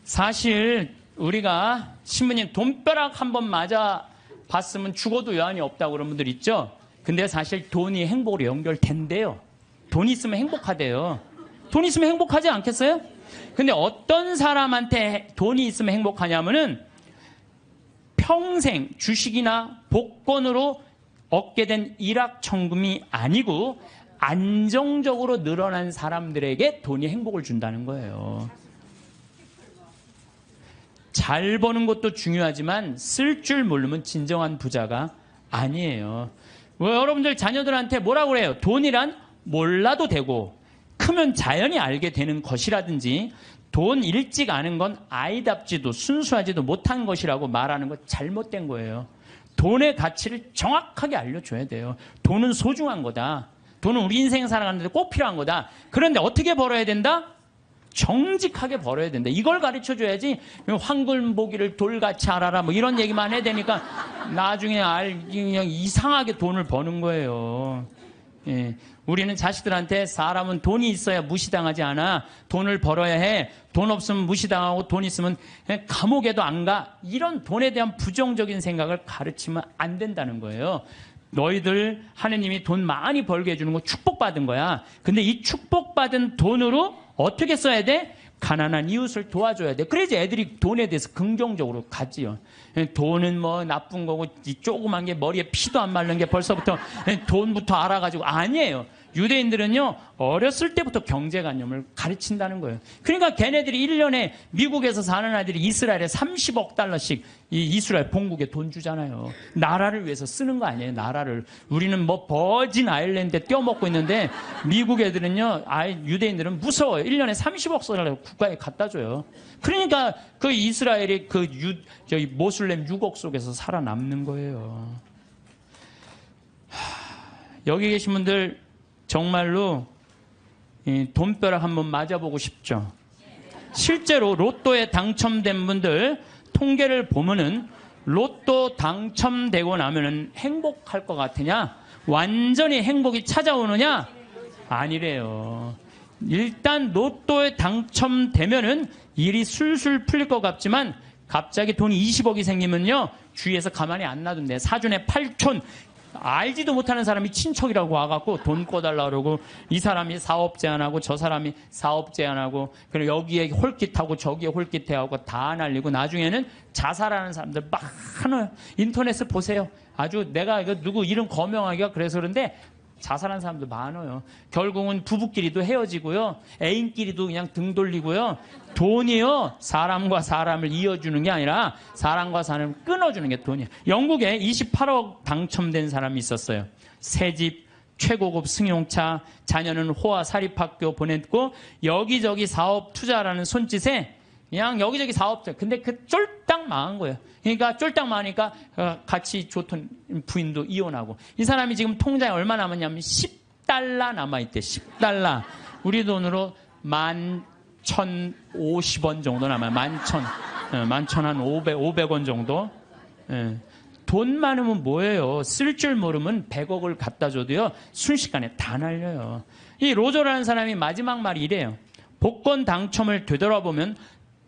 사실 우리가 신부님 돈벼락 한번 맞아 봤으면 죽어도 여한이 없다고 그런 분들 있죠. 근데 사실 돈이 행복으로 연결된대요. 돈이 있으면 행복하대요. 돈이 있으면 행복하지 않겠어요? 근데 어떤 사람한테 돈이 있으면 행복하냐면은 평생 주식이나 복권으로 얻게 된 일확천금이 아니고 안정적으로 늘어난 사람들에게 돈이 행복을 준다는 거예요. 잘 버는 것도 중요하지만 쓸 줄 모르면 진정한 부자가 아니에요. 여러분들 자녀들한테 뭐라고 그래요? 돈이란 몰라도 되고 크면 자연히 알게 되는 것이라든지 돈 일찍 아는 건 아이답지도 순수하지도 못한 것이라고 말하는 거 잘못된 거예요. 돈의 가치를 정확하게 알려줘야 돼요. 돈은 소중한 거다. 돈은 우리 인생 살아가는데 꼭 필요한 거다. 그런데 어떻게 벌어야 된다? 정직하게 벌어야 된다. 이걸 가르쳐줘야지 황금보기를 돌같이 알아라 뭐 이런 얘기만 해야 되니까 나중에 그냥 이상하게 돈을 버는 거예요. 우리는 자식들한테 사람은 돈이 있어야 무시당하지 않아. 돈을 벌어야 해. 돈 없으면 무시당하고 돈 있으면 감옥에도 안 가. 이런 돈에 대한 부정적인 생각을 가르치면 안 된다는 거예요. 너희들 하느님이 돈 많이 벌게 해주는 거 축복받은 거야. 근데 이 축복받은 돈으로 어떻게 써야 돼? 가난한 이웃을 도와줘야 돼. 그래야지 애들이 돈에 대해서 긍정적으로 가지요. 돈은 뭐 나쁜 거고 이 조그만 게 머리에 피도 안 마른 게 벌써부터 돈부터 알아가지고 아니에요. 유대인들은요, 어렸을 때부터 경제관념을 가르친다는 거예요. 그러니까 걔네들이 1년에 미국에서 사는 아이들이 이스라엘에 30억 달러씩 이 이스라엘 본국에 돈 주잖아요. 나라를 위해서 쓰는 거 아니에요, 나라를. 우리는 뭐 버진 아일랜드에 떼어먹고 있는데 미국 애들은요, 유대인들은 무서워요. 1년에 30억 달러 국가에 갖다 줘요. 그러니까 그 이스라엘이 저기 모슬렘 유곡 속에서 살아남는 거예요. 여기 계신 분들 정말로 돈벼락 한번 맞아보고 싶죠. 실제로 로또에 당첨된 분들 통계를 보면은 로또 당첨되고 나면은 행복할 것 같으냐? 완전히 행복이 찾아오느냐? 아니래요. 일단 로또에 당첨되면은 일이 술술 풀릴 것 같지만 갑자기 돈이 20억이 생기면요, 주위에서 가만히 안 놔둔대. 사촌에 8촌 알지도 못하는 사람이 친척이라고 와갖고 돈 꿔달라 그러고, 이 사람이 사업 제안하고 저 사람이 사업 제안하고, 그리고 여기에 홀깃하고 저기에 홀깃해하고 다 날리고, 나중에는 자살하는 사람들 많아요. 인터넷에 보세요. 아주 내가 이거 누구 이름 거명하기가 그래서 그런데 자살한 사람도 많아요. 결국은 부부끼리도 헤어지고요, 애인끼리도 그냥 등 돌리고요. 돈이요, 사람과 사람을 이어주는 게 아니라 사람과 사람을 끊어주는 게 돈이에요. 영국에 28억 당첨된 사람이 있었어요. 새집, 최고급 승용차, 자녀는 호화 사립학교 보냈고, 여기저기 사업 투자라는 손짓에 그냥 여기저기 사업자. 근데 그 쫄딱 망한 거예요. 그러니까 쫄딱 망하니까 같이 좋던 부인도 이혼하고. 이 사람이 지금 통장에 얼마 남았냐면 10달러 남아있대. 10달러. 우리 돈으로 11,050원 정도 남아요. 11,500원 정도. 예. 돈 많으면 뭐예요? 쓸 줄 모르면 100억을 갖다 줘도요, 순식간에 다 날려요. 이 로저라는 사람이 마지막 말이 이래요. 복권 당첨을 되돌아보면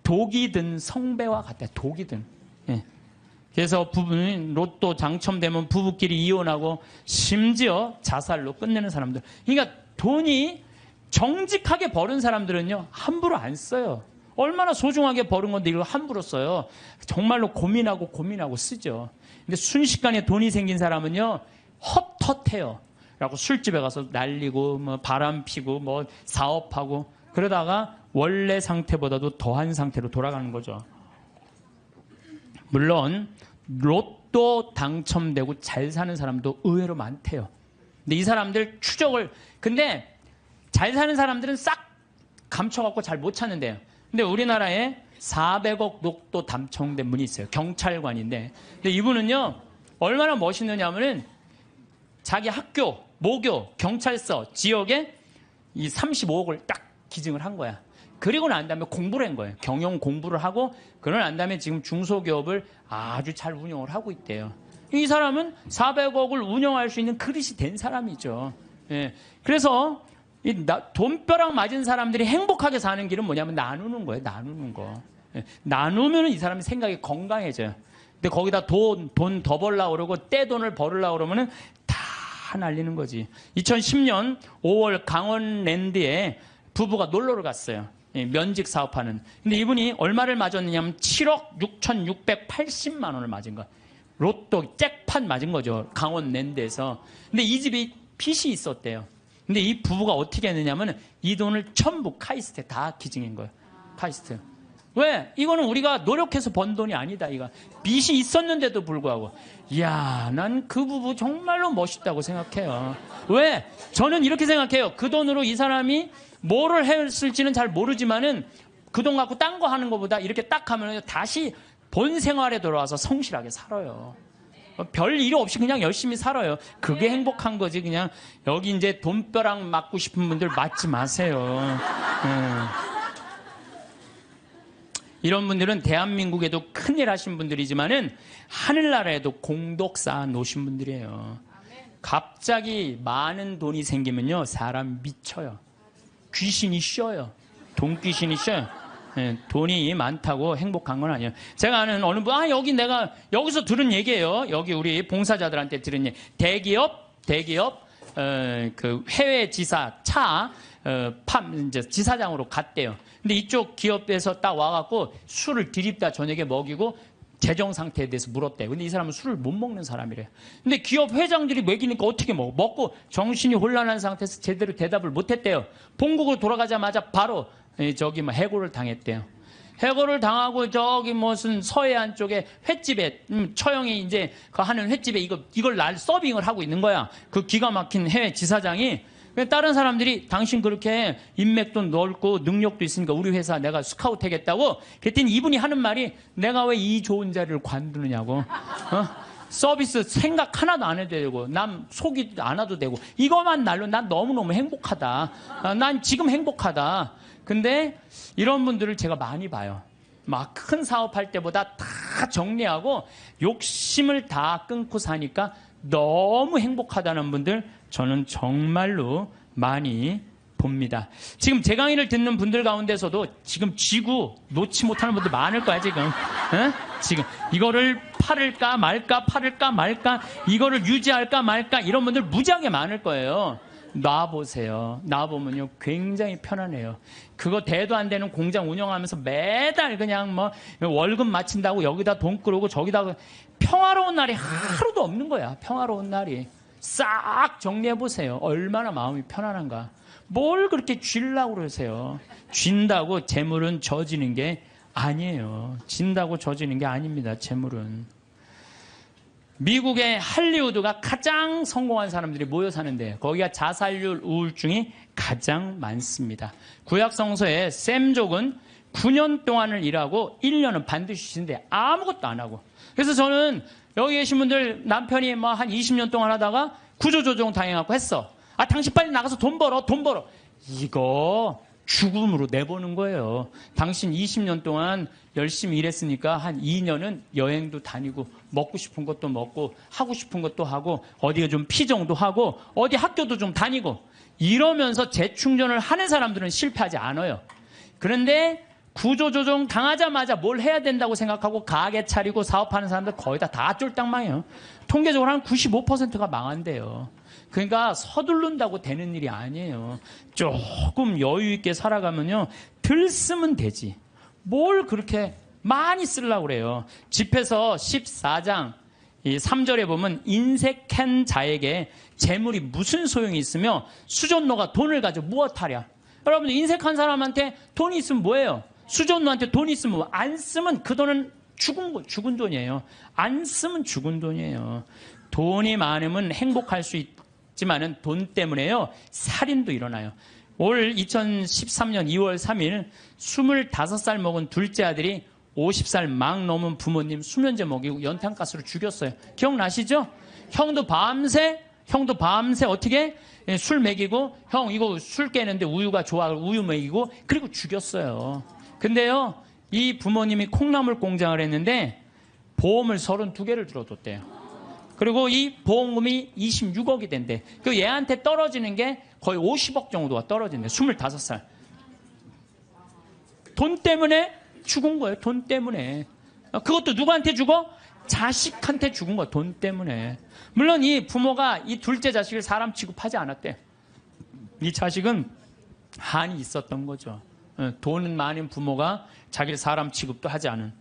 독이 든 성배와 같아요. 독이 든. 예. 그래서 부부는 로또 당첨되면 부부끼리 이혼하고 심지어 자살로 끝내는 사람들. 그러니까 돈이 정직하게 벌은 사람들은요, 함부로 안 써요. 얼마나 소중하게 벌은 건데 이걸 함부로 써요. 정말로 고민하고 쓰죠. 근데 순식간에 돈이 생긴 사람은요, 헛헛해요. 그래갖고 술집에 가서 날리고, 뭐 바람 피고, 뭐 사업하고, 그러다가 원래 상태보다도 더한 상태로 돌아가는 거죠. 물론 로또 당첨되고 잘 사는 사람도 의외로 많대요. 근데 이 사람들 근데 잘 사는 사람들은 싹 감춰갖고 잘 못 찾는데요. 근데 우리나라에 400억 로또 당첨된 분이 있어요. 경찰관인데. 근데 이분은요, 얼마나 멋있느냐면은 자기 학교, 모교, 경찰서, 지역에 이 35억을 딱 기증을 한 거야. 그리고 난 다음에 공부를 한 거예요. 경영 공부를 하고, 그러고 난 다음에 지금 중소기업을 아주 잘 운영을 하고 있대요. 이 사람은 400억을 운영할 수 있는 그릇이 된 사람이죠. 예. 그래서 돈벼락 맞은 사람들이 행복하게 사는 길은 뭐냐면 나누는 거예요. 나누는 거. 예. 나누면 이 사람의 생각이 건강해져요. 근데 거기다 돈 더 벌려고 그러고 떼돈을 벌으려고 그러면은 다 날리는 거지. 2010년 5월 강원랜드에 부부가 놀러를 갔어요. 면직 사업하는. 근데 이분이 얼마를 맞았느냐면 7억 6,680만 원을 맞은 거야. 로또 잭팟 맞은 거죠. 강원랜드에서. 근데 이 집이 빚이 있었대요. 근데 이 부부가 어떻게 했느냐면 이 돈을 전부 카이스트에 다 기증한 거예요. 카이스트. 왜? 이거는 우리가 노력해서 번 돈이 아니다. 이거 빚이 있었는데도 불구하고. 이야, 난 그 부부 정말로 멋있다고 생각해요. 왜? 저는 이렇게 생각해요. 그 돈으로 이 사람이 뭐를 했을지는 잘 모르지만은 그 돈 갖고 딴 거 하는 것보다 이렇게 딱 하면 다시 본 생활에 돌아와서 성실하게 살아요. 별 일 없이 그냥 열심히 살아요. 그게 행복한 거지. 그냥 여기 이제 돈벼락 맞고 싶은 분들 맞지 마세요. 이런 분들은 대한민국에도 큰일 하신 분들이지만은 하늘나라에도 공덕 쌓아 놓으신 분들이에요. 갑자기 많은 돈이 생기면요, 사람 미쳐요. 귀신이 쉬어요. 돈 귀신이 쉬어요. 네, 돈이 많다고 행복한 건 아니에요. 제가 아는 어느 분, 여기 내가 여기서 들은 얘기예요. 여기 우리 봉사자들한테 들은 얘기. 대기업, 그 해외 지사 이제 지사장으로 갔대요. 근데 이쪽 기업에서 딱 와갖고 술을 들이다 저녁에 먹이고 재정 상태에 대해서 물었대요. 근데 이 사람은 술을 못 먹는 사람이래요. 근데 기업 회장들이 먹이니까 어떻게 먹고 정신이 혼란한 상태에서 제대로 대답을 못했대요. 본국으로 돌아가자마자 바로 해고를 당했대요. 해고를 당하고 저기 무슨 서해안 쪽에 횟집에 처형이 이제 그 하는 횟집에 이걸 서빙을 하고 있는 거야. 그 기가 막힌 해외 지사장이. 다른 사람들이 당신 그렇게 인맥도 넓고 능력도 있으니까 우리 회사 내가 스카우트 하겠다고. 그랬더니 이분이 하는 말이 내가 왜 이 좋은 자리를 관두느냐고. 서비스 생각 하나도 안 해도 되고 남 속이지도 않아도 되고 이것만 날로 난 너무너무 행복하다. 난 지금 행복하다. 근데 이런 분들을 제가 많이 봐요. 막 큰 사업할 때보다 다 정리하고 욕심을 다 끊고 사니까 너무 행복하다는 분들 저는 정말로 많이 봅니다. 지금 제 강의를 듣는 분들 가운데서도 지금 지구 놓지 못하는 분들 많을 거야 지금. 지금 이거를 팔을까 말까 이거를 유지할까 말까 이런 분들 무지하게 많을 거예요. 놔보세요. 놔보면요 굉장히 편안해요. 그거 대도 안 되는 공장 운영하면서 매달 그냥 뭐 월급 마친다고 여기다 돈 끌고 저기다 평화로운 날이 하루도 없는 거야. 평화로운 날이. 싹 정리해보세요. 얼마나 마음이 편안한가. 뭘 그렇게 쥐려고 그러세요. 쥔다고 재물은 져지는 게 아니에요. 진다고 져지는 게 아닙니다. 재물은. 미국의 할리우드가 가장 성공한 사람들이 모여 사는데 거기가 자살률 우울증이 가장 많습니다. 구약 성서에 셈족은 9년 동안을 일하고 1년은 반드시 쉰대. 아무것도 안 하고. 그래서 저는 여기 계신 분들 남편이 뭐 한 20년 동안 하다가 구조조정 당해갖고 했어. 당신 빨리 나가서 돈 벌어. 이거 죽음으로 내보는 거예요. 당신 20년 동안 열심히 일했으니까 한 2년은 여행도 다니고 먹고 싶은 것도 먹고 하고 싶은 것도 하고 어디가 좀 피정도 하고 어디 학교도 좀 다니고 이러면서 재충전을 하는 사람들은 실패하지 않아요. 그런데 구조조정 당하자마자 뭘 해야 된다고 생각하고 가게 차리고 사업하는 사람들 거의 다 쫄딱망해요. 통계적으로 한 95%가 망한대요. 그러니까 서두른다고 되는 일이 아니에요. 조금 여유 있게 살아가면요 덜 쓰면 되지. 뭘 그렇게 많이 쓰려고 그래요. 집에서 14장 3절에 보면 인색한 자에게 재물이 무슨 소용이 있으며 수전노가 돈을 가져 무엇하랴. 여러분 인색한 사람한테 돈이 있으면 뭐예요? 수전노한테 돈이 있으면 안 쓰면 그 돈은 죽은 돈이에요. 안 쓰면 죽은 돈이에요. 돈이 많으면 행복할 수 있지만은 돈 때문에요 살인도 일어나요. 올 2013년 2월 3일 25살 먹은 둘째 아들이 50살 막 넘은 부모님 수면제 먹이고 연탄가스로 죽였어요. 기억나시죠? 형도 밤새 어떻게 술 먹이고 형 이거 술 깨는데 우유가 좋아 우유 먹이고 그리고 죽였어요. 근데요 이 부모님이 콩나물 공장을 했는데 보험을 32개를 들어뒀대요. 그리고 이 보험금이 26억이 된대. 그 얘한테 떨어지는 게 거의 50억 정도가 떨어진대. 25살. 돈 때문에 죽은 거예요. 돈 때문에. 그것도 누구한테 죽어? 자식한테 죽은 거야. 돈 때문에. 물론 이 부모가 이 둘째 자식을 사람 취급하지 않았대. 이 자식은 한이 있었던 거죠. 돈은 많은 부모가 자기를 사람 취급도 하지 않은.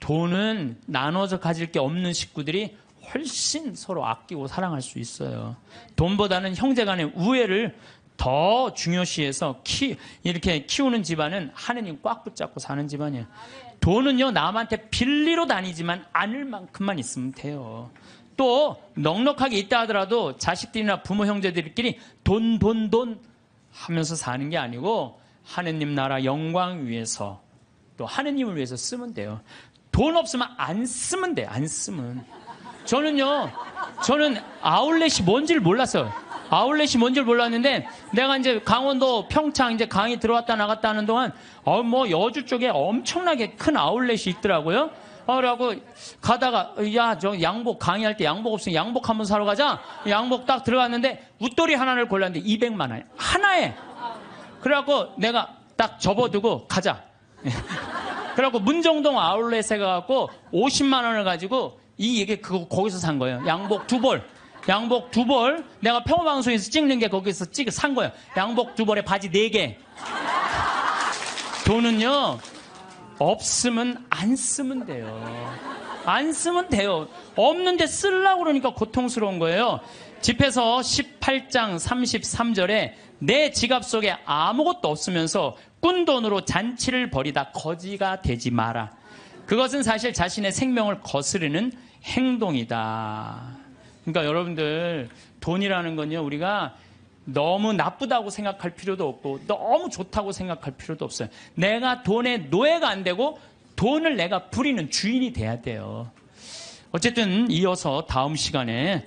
돈은 나눠서 가질 게 없는 식구들이 훨씬 서로 아끼고 사랑할 수 있어요. 돈보다는 형제 간의 우애를 더 중요시해서 이렇게 키우는 집안은 하느님 꽉 붙잡고 사는 집안이에요. 돈은요 남한테 빌리러 다니지만 않을 만큼만 있으면 돼요. 또 넉넉하게 있다 하더라도 자식들이나 부모 형제들끼리 돈 하면서 사는 게 아니고 하느님 나라 영광 위해서 또 하느님을 위해서 쓰면 돼요. 돈 없으면 안 쓰면 돼. 안 쓰면. 저는 아울렛이 뭔지를 몰랐어요. 아울렛이 뭔지를 몰랐는데 내가 이제 강원도 평창 이제 강의 들어왔다 나갔다 하는 동안 뭐 여주 쪽에 엄청나게 큰 아울렛이 있더라고요. 그러고 가다가 야 저 양복 강의할 때 양복 없으면 양복 한번 사러 가자. 양복 딱 들어갔는데 웃돌이 하나를 골랐는데 200만 원 하나에. 그래갖고 내가 딱 접어두고 가자. 그래갖고 문정동 아울렛에 가갖고 50만 원을 가지고 거기서 산 거예요. 양복 2벌. 양복 2벌. 내가 평화방송에서 찍는 게 거기서 산 거예요. 양복 2벌에 바지 4개. 돈은요, 없으면 안 쓰면 돼요. 안 쓰면 돼요. 없는데 쓰려고 그러니까 고통스러운 거예요. 집에서 18장 33절에 내 지갑 속에 아무것도 없으면서 꾼 돈으로 잔치를 벌이다 거지가 되지 마라. 그것은 사실 자신의 생명을 거스르는 행동이다. 그러니까 여러분들, 돈이라는 건요, 우리가 너무 나쁘다고 생각할 필요도 없고 너무 좋다고 생각할 필요도 없어요. 내가 돈의 노예가 안 되고 돈을 내가 부리는 주인이 돼야 돼요. 어쨌든 이어서 다음 시간에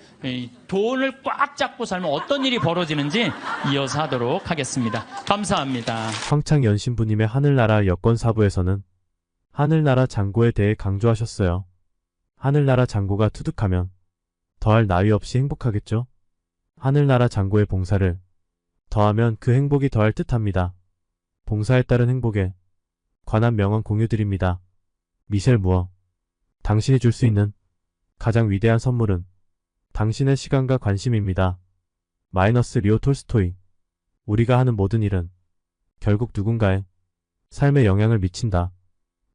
돈을 꽉 잡고 살면 어떤 일이 벌어지는지 이어서 하도록 하겠습니다. 감사합니다. 황창연신부님의 하늘나라 여권사부에서는 하늘나라 장고에 대해 강조하셨어요. 하늘나라 장고가 투득하면 더할 나위 없이 행복하겠죠? 하늘나라 장고의 봉사를 더하면 그 행복이 더할 듯합니다. 봉사에 따른 행복에 관한 명언 공유드립니다. 미셸 무어. 당신이 줄 수 있는 가장 위대한 선물은 당신의 시간과 관심입니다. 마이너스 리오 톨스토이. 우리가 하는 모든 일은 결국 누군가의 삶에 영향을 미친다.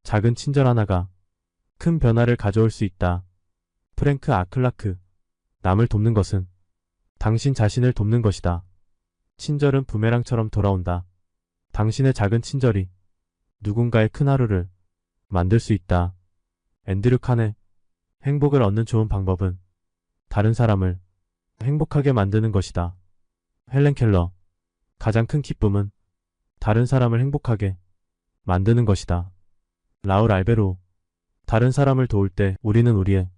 작은 친절 하나가 큰 변화를 가져올 수 있다. 프랭크 아클라크. 남을 돕는 것은 당신 자신을 돕는 것이다. 친절은 부메랑처럼 돌아온다. 당신의 작은 친절이 누군가의 큰 하루를 만들 수 있다. 앤드류 칸의 행복을 얻는 좋은 방법은 다른 사람을 행복하게 만드는 것이다. 헬렌 켈러. 가장 큰 기쁨은 다른 사람을 행복하게 만드는 것이다. 라울 알베로. 다른 사람을 도울 때 우리는 우리의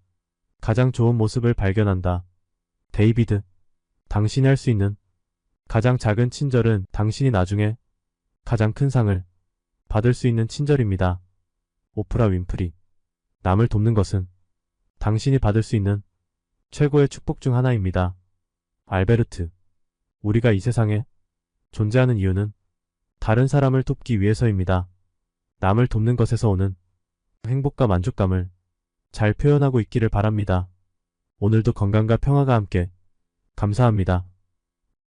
가장 좋은 모습을 발견한다. 데이비드. 당신이 할 수 있는 가장 작은 친절은 당신이 나중에 가장 큰 상을 받을 수 있는 친절입니다. 오프라 윈프리. 남을 돕는 것은 당신이 받을 수 있는 최고의 축복 중 하나입니다. 알베르트. 우리가 이 세상에 존재하는 이유는 다른 사람을 돕기 위해서입니다. 남을 돕는 것에서 오는 행복과 만족감을 잘 표현하고 있기를 바랍니다. 오늘도 건강과 평화가 함께. 감사합니다.